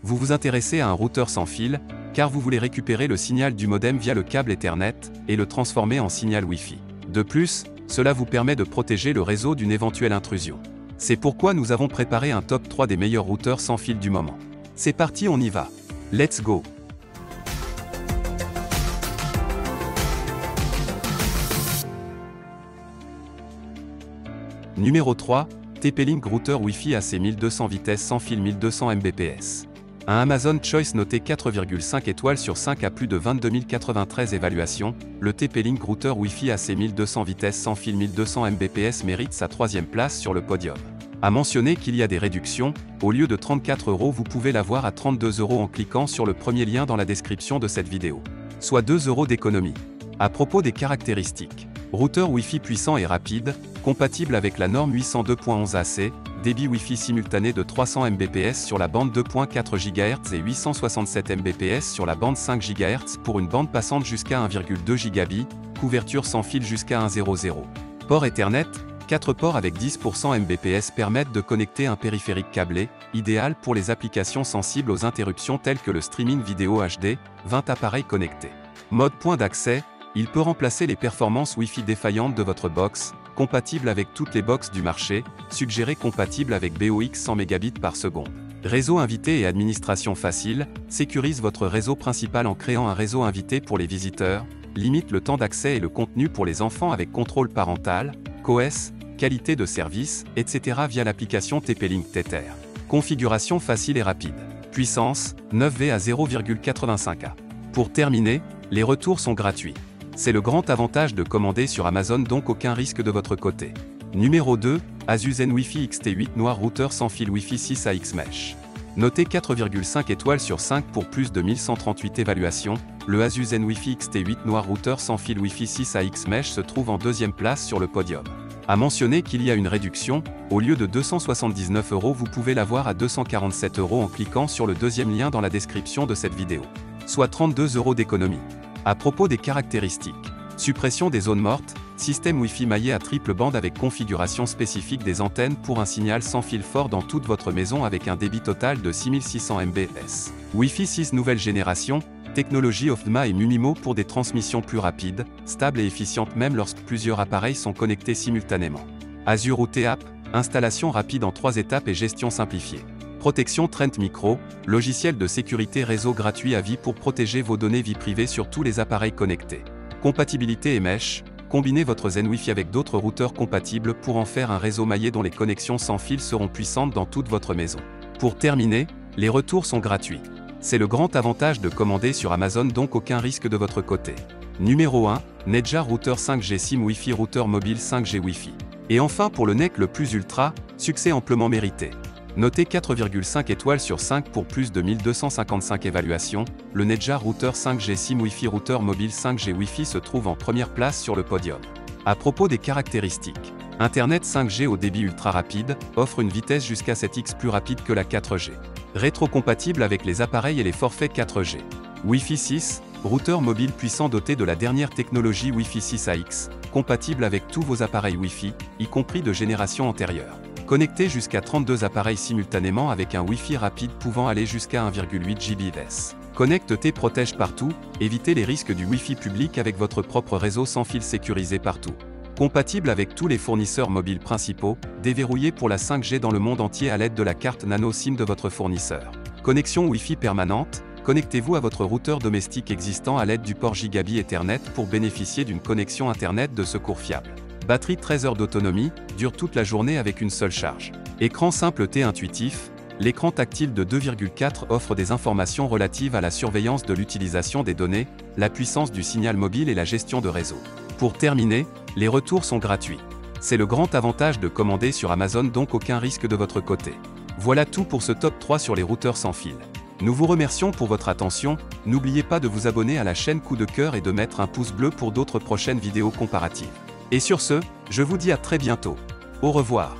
Vous vous intéressez à un routeur sans fil, car vous voulez récupérer le signal du modem via le câble Ethernet et le transformer en signal Wi-Fi. De plus, cela vous permet de protéger le réseau d'une éventuelle intrusion. C'est pourquoi nous avons préparé un top 3 des meilleurs routeurs sans fil du moment. C'est parti, on y va. Let's go! Numéro 3, TP-Link Router Wi-Fi AC 1200 vitesse sans fil 1200 Mbps. Un Amazon Choice noté 4,5 étoiles sur 5 à plus de 22 093 évaluations, le TP-Link Router Wi-Fi AC 1200 vitesse sans fil 1200 Mbps mérite sa 3e place sur le podium. À mentionner qu'il y a des réductions, au lieu de 34 €, vous pouvez l'avoir à 32 € en cliquant sur le premier lien dans la description de cette vidéo. Soit 2 € d'économie. À propos des caractéristiques. Routeur Wi-Fi puissant et rapide, compatible avec la norme 802.11 AC, débit Wi-Fi simultané de 300 Mbps sur la bande 2.4 GHz et 867 Mbps sur la bande 5 GHz pour une bande passante jusqu'à 1,2 Gb, couverture sans fil jusqu'à 1.0.0. Port Ethernet, 4 ports avec 10% Mbps permettent de connecter un périphérique câblé, idéal pour les applications sensibles aux interruptions telles que le streaming vidéo HD, 20 appareils connectés. Mode point d'accès, il peut remplacer les performances Wi-Fi défaillantes de votre box, compatible avec toutes les box du marché, suggéré compatible avec BOX 100 Mbps par seconde. Réseau invité et administration facile, sécurise votre réseau principal en créant un réseau invité pour les visiteurs, limite le temps d'accès et le contenu pour les enfants avec contrôle parental, QoS, qualité de service, etc. via l'application TP-Link Tether. Configuration facile et rapide. Puissance, 9V à 0,85A. Pour terminer, les retours sont gratuits. C'est le grand avantage de commander sur Amazon, donc aucun risque de votre côté. Numéro 2, Asus Zen Wi-Fi XT8 Noir Routeur sans fil Wi-Fi 6 AX Mesh. Noté 4,5 étoiles sur 5 pour plus de 1138 évaluations, le Asus Zen Wi-Fi XT8 Noir Routeur sans fil Wi-Fi 6 AX Mesh se trouve en 2e place sur le podium. À mentionner qu'il y a une réduction, au lieu de 279 €, vous pouvez l'avoir à 247 € en cliquant sur le 2e lien dans la description de cette vidéo. Soit 32 € d'économie. À propos des caractéristiques. Suppression des zones mortes, système Wi-Fi maillé à triple bande avec configuration spécifique des antennes pour un signal sans fil fort dans toute votre maison avec un débit total de 6600 Mbps. Wi-Fi 6 nouvelle génération, technologie OFDMA et MUMIMO pour des transmissions plus rapides, stables et efficientes même lorsque plusieurs appareils sont connectés simultanément. Azure OT App, installation rapide en 3 étapes et gestion simplifiée. Protection Trend Micro, logiciel de sécurité réseau gratuit à vie pour protéger vos données vie privée sur tous les appareils connectés. Compatibilité et mesh, combinez votre Zen Wi-Fi avec d'autres routeurs compatibles pour en faire un réseau maillé dont les connexions sans fil seront puissantes dans toute votre maison. Pour terminer, les retours sont gratuits. C'est le grand avantage de commander sur Amazon, donc aucun risque de votre côté. Numéro 1, Netjar Routeur 5G SIM Wi-Fi Routeur mobile 5G Wi-Fi. Et enfin pour le NEC le plus ultra, succès amplement mérité. Noté 4,5 étoiles sur 5 pour plus de 1255 évaluations, le Netjar Routeur 5G SIM Wi-Fi Routeur mobile 5G Wi-Fi se trouve en première place sur le podium. À propos des caractéristiques, Internet 5G au débit ultra rapide, offre une vitesse jusqu'à 7x plus rapide que la 4G. Rétrocompatible avec les appareils et les forfaits 4G. Wi-Fi 6, routeur mobile puissant doté de la dernière technologie Wi-Fi 6 AX, compatible avec tous vos appareils Wi-Fi, y compris de génération antérieure. Connecté jusqu'à 32 appareils simultanément avec un Wi-Fi rapide pouvant aller jusqu'à 1,8 Gbps. Connecte-T protège partout, évitez les risques du Wi-Fi public avec votre propre réseau sans fil sécurisé partout. Compatible avec tous les fournisseurs mobiles principaux, déverrouillé pour la 5G dans le monde entier à l'aide de la carte nano SIM de votre fournisseur. Connexion Wi-Fi permanente, connectez-vous à votre routeur domestique existant à l'aide du port Gigabit Ethernet pour bénéficier d'une connexion Internet de secours fiable. Batterie 13 heures d'autonomie, dure toute la journée avec une seule charge. Écran simple et intuitif, l'écran tactile de 2,4 offre des informations relatives à la surveillance de l'utilisation des données, la puissance du signal mobile et la gestion de réseau. Pour terminer, les retours sont gratuits. C'est le grand avantage de commander sur Amazon, donc aucun risque de votre côté. Voilà tout pour ce top 3 sur les routeurs sans fil. Nous vous remercions pour votre attention, n'oubliez pas de vous abonner à la chaîne Coup de Cœur et de mettre un pouce bleu pour d'autres prochaines vidéos comparatives. Et sur ce, je vous dis à très bientôt. Au revoir.